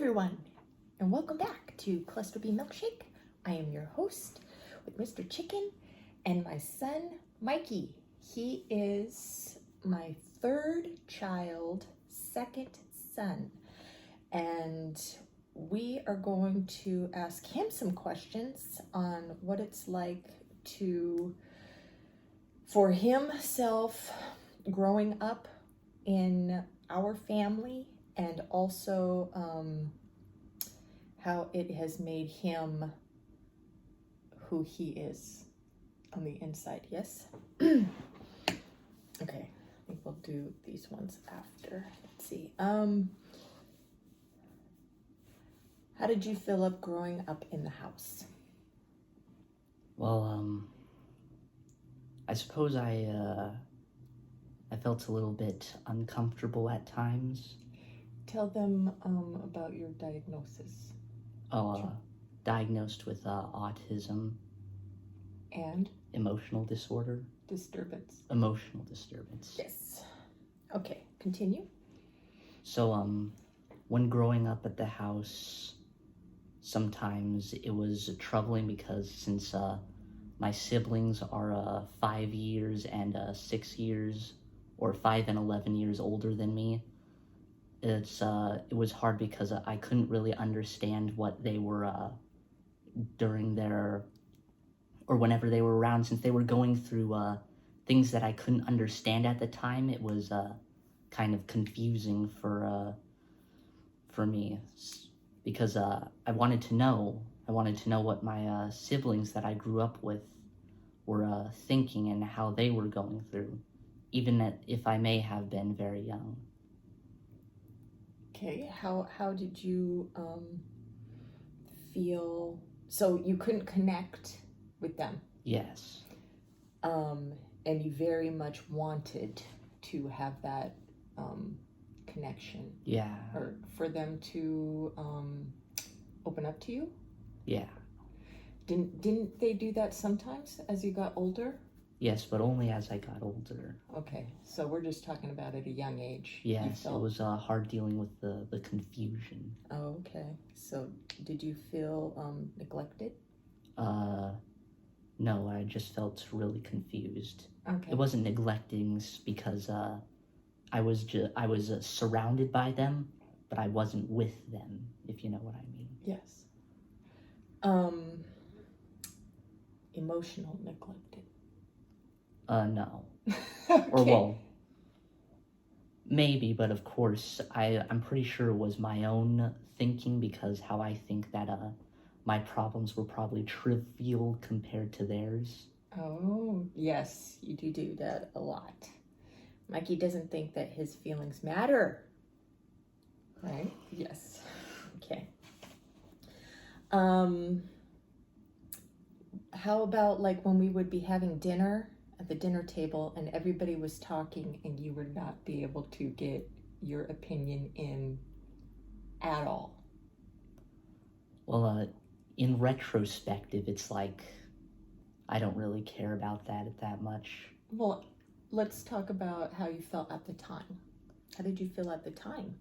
everyone, and welcome back to Cluster B Milkshake. I am your host with Mr. Chicken and my son, Mikey. He is my third child, second son, and we are going to ask him some questions on what it's like for himself growing up in our family, and also how it has made him who he is on the inside. Yes? Okay, I think we'll do these ones after. Let's see. How did you feel up growing up in the house? Well, I suppose I felt a little bit uncomfortable at times. Tell them about your diagnosis. Diagnosed with autism. And? Emotional disorder. Disturbance. Emotional disturbance. Yes. Okay, continue. So, when growing up at the house, sometimes it was troubling because since my siblings are 5 years and 6 years, or 5 and 11 years older than me, it was hard because I couldn't really understand what they were during their, or whenever they were around, since they were going through things that I couldn't understand at the time. It was kind of confusing for me, because I wanted to know what my siblings that I grew up with were thinking and how they were going through, even if I may have been very young. Okay, how did you feel? So you couldn't connect with them? Yes. And you very much wanted to have that connection? Yeah. Or for them to open up to you? Yeah. Didn't they do that sometimes as you got older? Yes, but only as I got older. Okay, so we're just talking about at a young age. Yes, it was hard dealing with the confusion. Oh, okay. So did you feel neglected? No, I just felt really confused. Okay. It wasn't neglecting because I was surrounded by them, but I wasn't with them, if you know what I mean. Yes. Emotional neglected. No. Okay. Or, well, maybe, but of course, I'm pretty sure it was my own thinking, because how I think that my problems were probably trivial compared to theirs. Oh, yes, you do that a lot. Mikey doesn't think that his feelings matter. Right? Yes. Okay. How about like when we would be having dinner at the dinner table and everybody was talking and you would not be able to get your opinion in at all? Well, in retrospective, it's like I don't really care about that much. Well, let's talk about how you felt at the time. How did you feel at the time?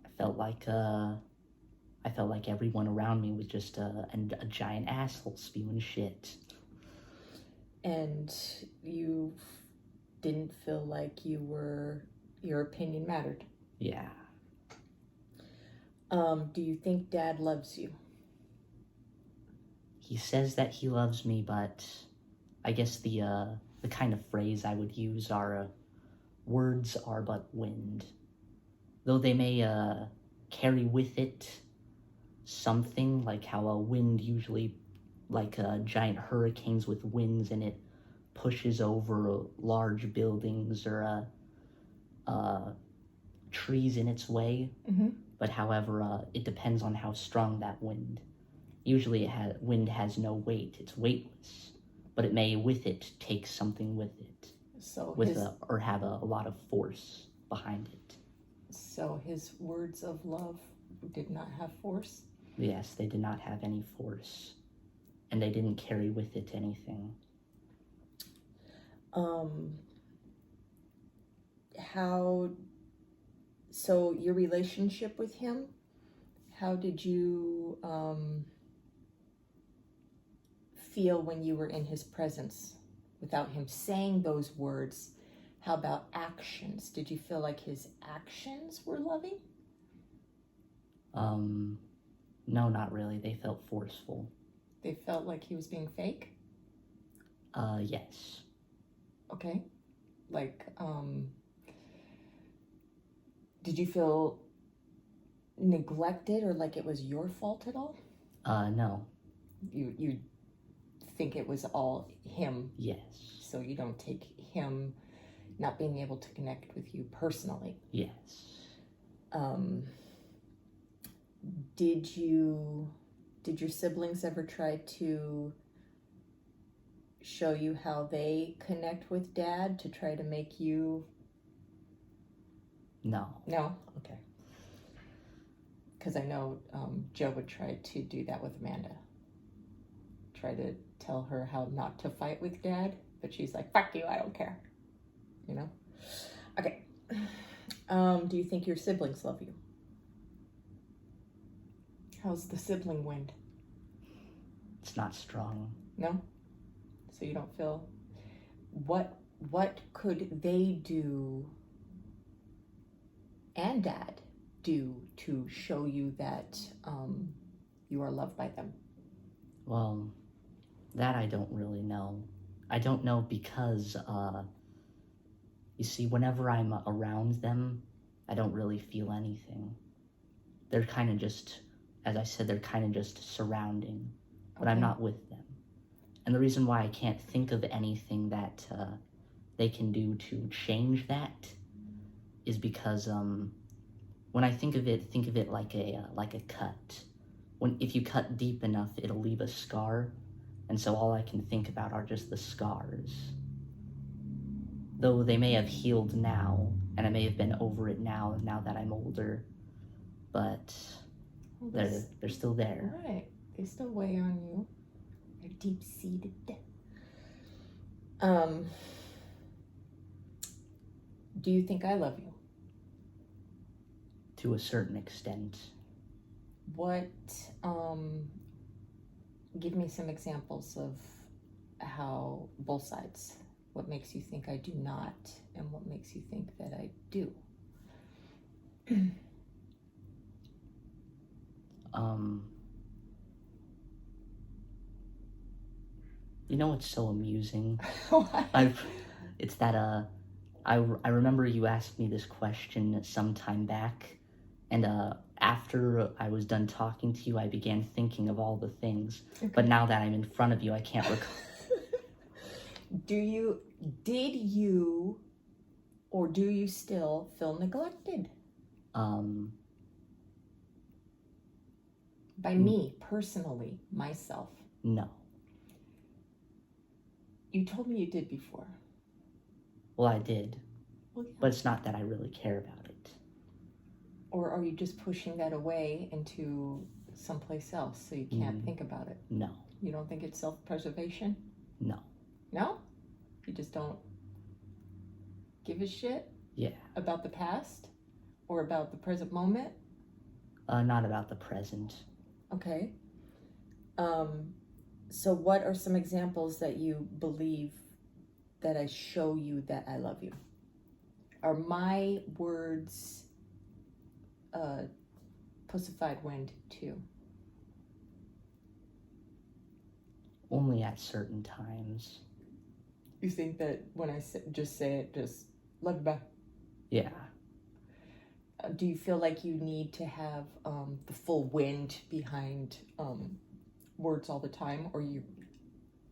I felt like everyone around me was just a giant asshole spewing shit. And you didn't feel like your opinion mattered? Yeah. Do you think Dad loves you? He says that he loves me, but I guess the kind of phrase I would use are, words are but wind. Though they may carry with it something, like how a wind usually, like giant hurricanes with winds, and it pushes over large buildings or trees in its way. Mm-hmm. But however, it depends on how strong that wind. Usually wind has no weight, it's weightless, but it may with it take something with it. So or have a lot of force behind it. So his words of love did not have force? Yes, they did not have any force, and they didn't carry with it anything. So your relationship with him, How did you feel when you were in his presence without him saying those words? How about actions? Did you feel like his actions were loving? No, not really. They felt forceful. They felt like he was being fake? Yes. Okay. Like, did you feel neglected or like it was your fault at all? No. You think it was all him? Yes. So you don't take him not being able to connect with you personally? Yes. Did your siblings ever try to show you how they connect with Dad to try to make you? No. No? Okay. Because I know Joe would try to do that with Amanda. Try to tell her how not to fight with Dad, but she's like, fuck you, I don't care. You know? Okay. Do you think your siblings love you? How's the sibling wind? It's not strong. No? So you don't feel... What could they do and Dad do to show you that you are loved by them? Well, that I don't really know. I don't know because, you see, whenever I'm around them, I don't really feel anything. They're kind of just, as I said, they're kind of just surrounding, but I'm not with them. And the reason why I can't think of anything that they can do to change that is because when I think of it like a cut. If you cut deep enough, it'll leave a scar, and so all I can think about are just the scars. Though they may have healed now, and I may have been over it now that I'm older, but they're still there. All right, they still weigh on you. They're deep-seated. Do you think I love you? To a certain extent. What, give me some examples of how, both sides, what makes you think I do not, and what makes you think that I do? You know what's so amusing? What? It's that, I remember you asked me this question some time back, and after I was done talking to you, I began thinking of all the things. Okay. But now that I'm in front of you, I can't recall. Did you, or do you still feel neglected? By me, personally, myself? No. You told me you did before. Well, I did. Well, yeah. But it's not that I really care about it. Or are you just pushing that away into someplace else so you can't think about it? No. You don't think it's self-preservation? No. No? You just don't give a shit? Yeah. About the past? Or about the present moment? Not about the present. Okay. So what are some examples that you believe that I show you that I love you? Are my words pussified wind too? Only at certain times. You think that when I just say it, just love you back? Yeah. Do you feel like you need to have the full wind behind words all the time, or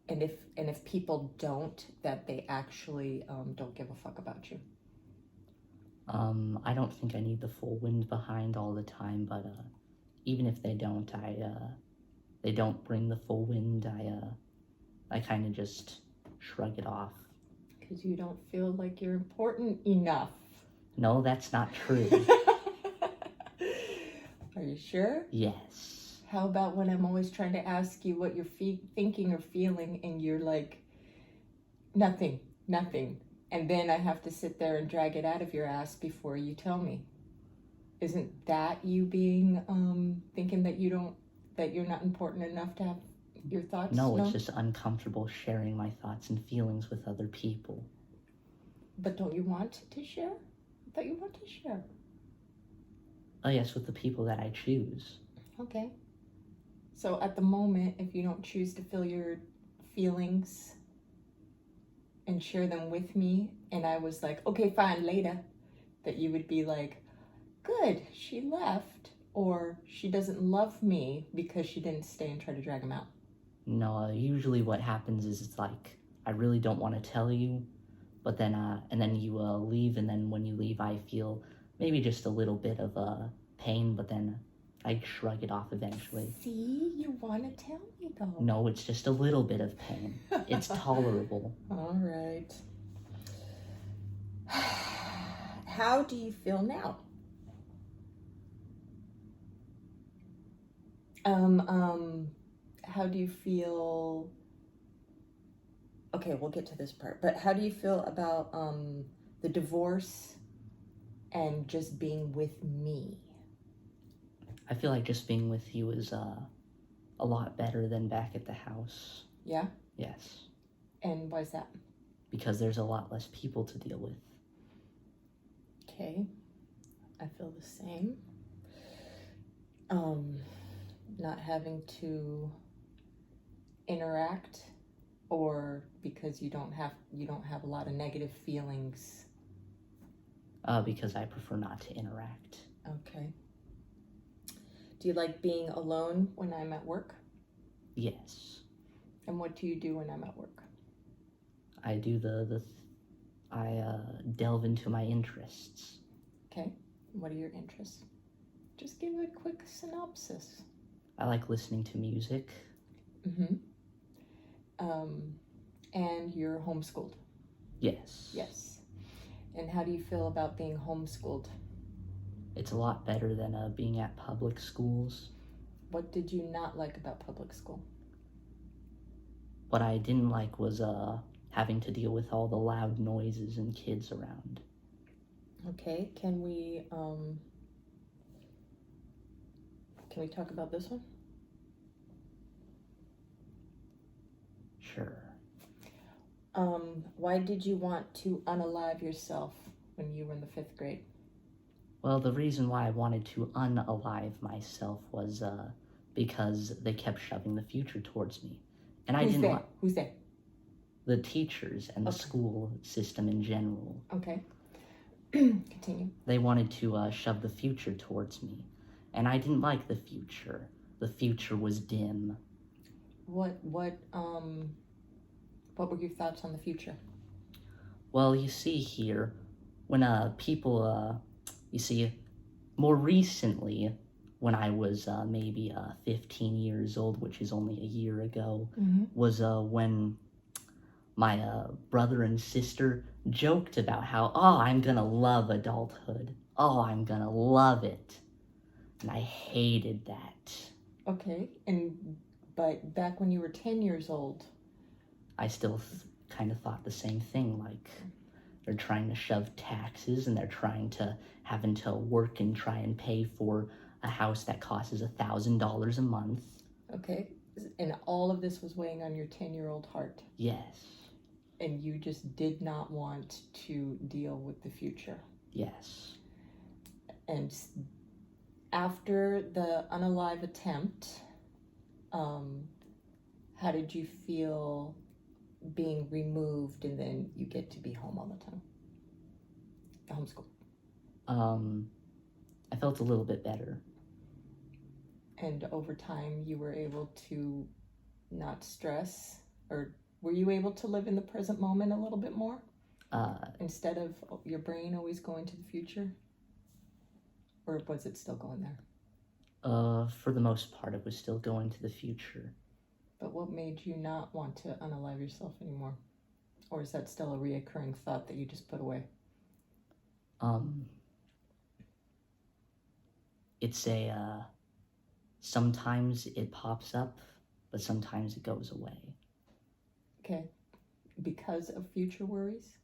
and if people don't, that they actually don't give a fuck about you? I don't think I need the full wind behind all the time, but even if they don't, they don't bring the full wind, I kind of just shrug it off. Because you don't feel like you're important enough. No, that's not true. Are you sure? Yes. How about when I'm always trying to ask you what you're thinking or feeling, and you're like, nothing. And then I have to sit there and drag it out of your ass before you tell me. Isn't that you being thinking that you're not important enough to have your thoughts? No, it's just uncomfortable sharing my thoughts and feelings with other people. But don't you want to share? I thought you want to share. Oh yes, with the people that I choose. Okay. So at the moment, if you don't choose to feel your feelings and share them with me, and I was like, okay, fine, later, that you would be like, good, she left, or she doesn't love me because she didn't stay and try to drag him out. No, usually what happens is it's like, I really don't want to tell you, but then, and then you leave, and then when you leave, I feel maybe just a little bit of pain, but then I shrug it off eventually. See, you want to tell me though. No, it's just a little bit of pain. It's tolerable. All right. How do you feel now? How do you feel? Okay, we'll get to this part, but how do you feel about the divorce and just being with me? I feel like just being with you is a lot better than back at the house. Yeah? Yes. And why is that? Because there's a lot less people to deal with. Okay, I feel the same. Not having to interact, or because you don't have a lot of negative feelings. Because I prefer not to interact. Okay. Do you like being alone when I'm at work? Yes. And what do you do when I'm at work? I do I delve into my interests. Okay. What are your interests? Just give a quick synopsis. I like listening to music. Mm-hmm. And you're homeschooled? Yes. Yes. And how do you feel about being homeschooled? It's a lot better than being at public schools. What did you not like about public school? What I didn't like was having to deal with all the loud noises and kids around. Okay, can we talk about this one? Sure. Why did you want to unalive yourself when you were in the 5th grade? Well, the reason why I wanted to unalive myself was because they kept shoving the future towards me. And I didn't like Who's they? the teachers and the school system in general. Okay. Continue. They wanted to shove the future towards me. And I didn't like the future. The future was dim. What were your thoughts on the future? Well, you see here, when people, you see, more recently, when I was maybe 15 years old, which is only a year ago, was when my brother and sister joked about how, oh, I'm gonna love adulthood. Oh, I'm gonna love it. And I hated that. Okay, but back when you were 10 years old, I still kind of thought the same thing, like they're trying to shove taxes and they're trying to having to work and try and pay for a house that costs $1,000 a month. Okay, and all of this was weighing on your 10-year-old heart. Yes. And you just did not want to deal with the future. Yes. And after the unalive attempt, how did you feel being removed and then you get to be home all the time? The homeschool. I felt a little bit better. And over time you were able to not stress, or were you able to live in the present moment a little bit more? Instead of your brain always going to the future? Or was it still going there? For the most part, it was still going to the future. But what made you not want to unalive yourself anymore? Or is that still a reoccurring thought that you just put away? It's sometimes it pops up, but sometimes it goes away. Okay. Because of future worries?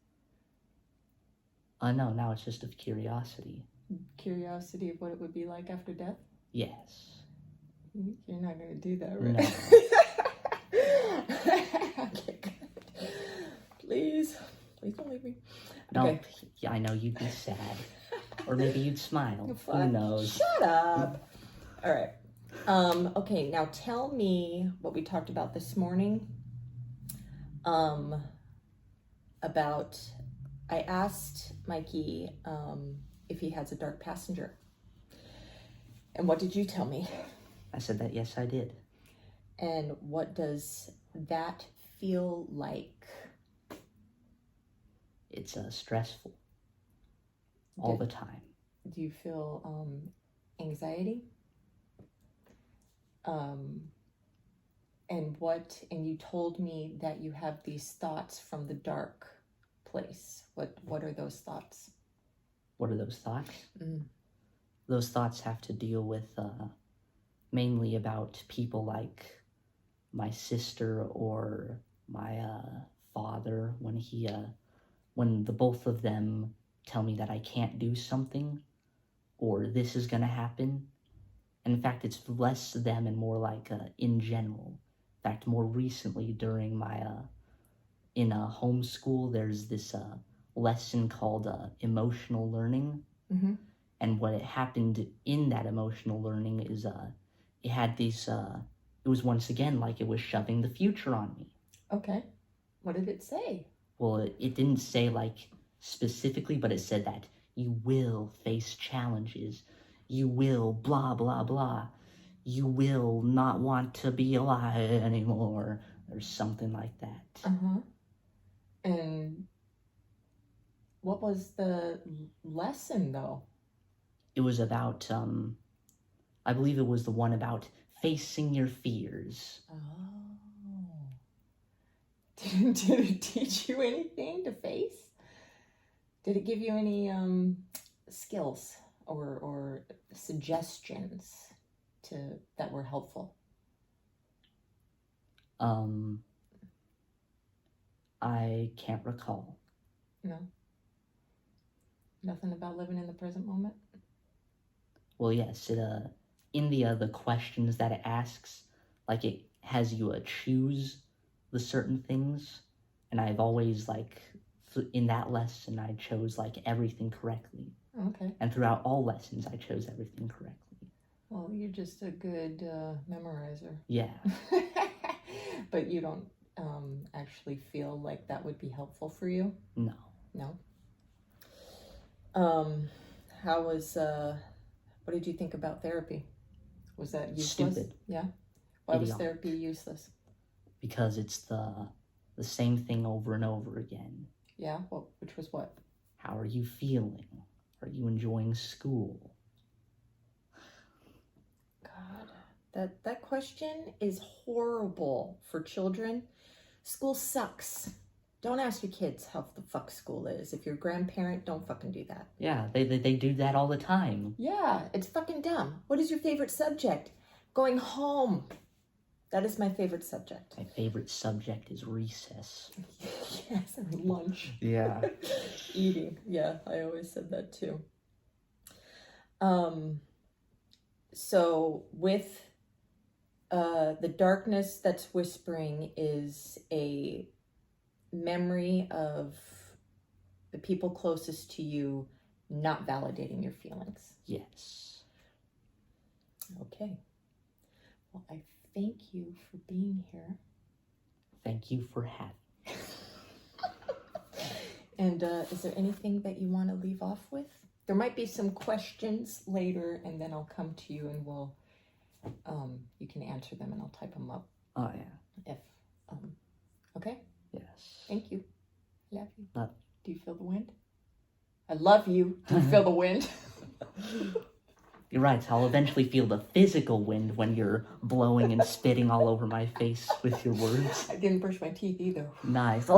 No, now it's just of curiosity. Curiosity of what it would be like after death? Yes. You're not going to do that, No. right? Okay, good. Please don't leave me. No, Okay. I know you'd be sad. Or maybe you'd smile. Who knows? Shut up. All right. Okay, now tell me what we talked about this morning. About, I asked Mikey if he has a dark passenger. And what did you tell me? I said that yes, I did. And what does that feel like? It's stressful. All the time. Do you feel anxiety? And you told me that you have these thoughts from the dark place. What are those thoughts? What are those thoughts? Mm. Those thoughts have to deal with mainly about people like my sister or my father when the both of them tell me that I can't do something or this is going to happen. And in fact, it's less them and more like in general. In fact, more recently during my in homeschool, there's this lesson called emotional learning. Mm-hmm. And what happened in that emotional learning is it had these, it was once again like it was shoving the future on me. Okay. What did it say? Well, it didn't say like specifically, but it said that you will face challenges. You will blah, blah, blah. You will not want to be alive anymore, or something like that. Uh-huh. And what was the lesson, though? It was about, I believe it was the one about facing your fears. Oh. Did it teach you anything to face? Did it give you any skills or suggestions that were helpful? I can't recall. No? Nothing about living in the present moment? Well, yes, it in the questions that it asks, like it has you choose the certain things, and I've always in that lesson I chose everything correctly. Okay. And throughout all lessons I chose everything correctly. Well, you're just a good memorizer. Yeah. But you don't actually feel like that would be helpful for you? No. No? How was, what did you think about therapy? Was that useless? Stupid. Yeah? Why was Idiotic. therapy useless? Because it's the same thing over and over again. Yeah? Well, which was what? How are you feeling? Are you enjoying school? God, that question is horrible for children. School sucks. Don't ask your kids how the fuck school is. If you're a grandparent, don't fucking do that. Yeah, they do that all the time. Yeah, it's fucking dumb. What is your favorite subject? Going home. That is my favorite subject. My favorite subject is recess. Yes, and lunch. Yeah. Eating. Yeah, I always said that too. So with the darkness that's whispering is a memory of the people closest to you not validating your feelings. Yes. Okay. Well, I thank you for being here. Thank you for having me. And is there anything that you want to leave off with? There might be some questions later, and then I'll come to you and we'll, you can answer them and I'll type them up. Oh, yeah. If, okay? Yes. Thank you. Love you. Love Do you feel the wind? I love you. Do you feel the wind? You're right. I'll eventually feel the physical wind when you're blowing and spitting all over my face with your words. I didn't brush my teeth either. Nice.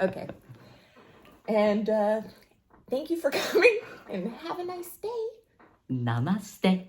Okay. And thank you for coming and have a nice day. Namaste.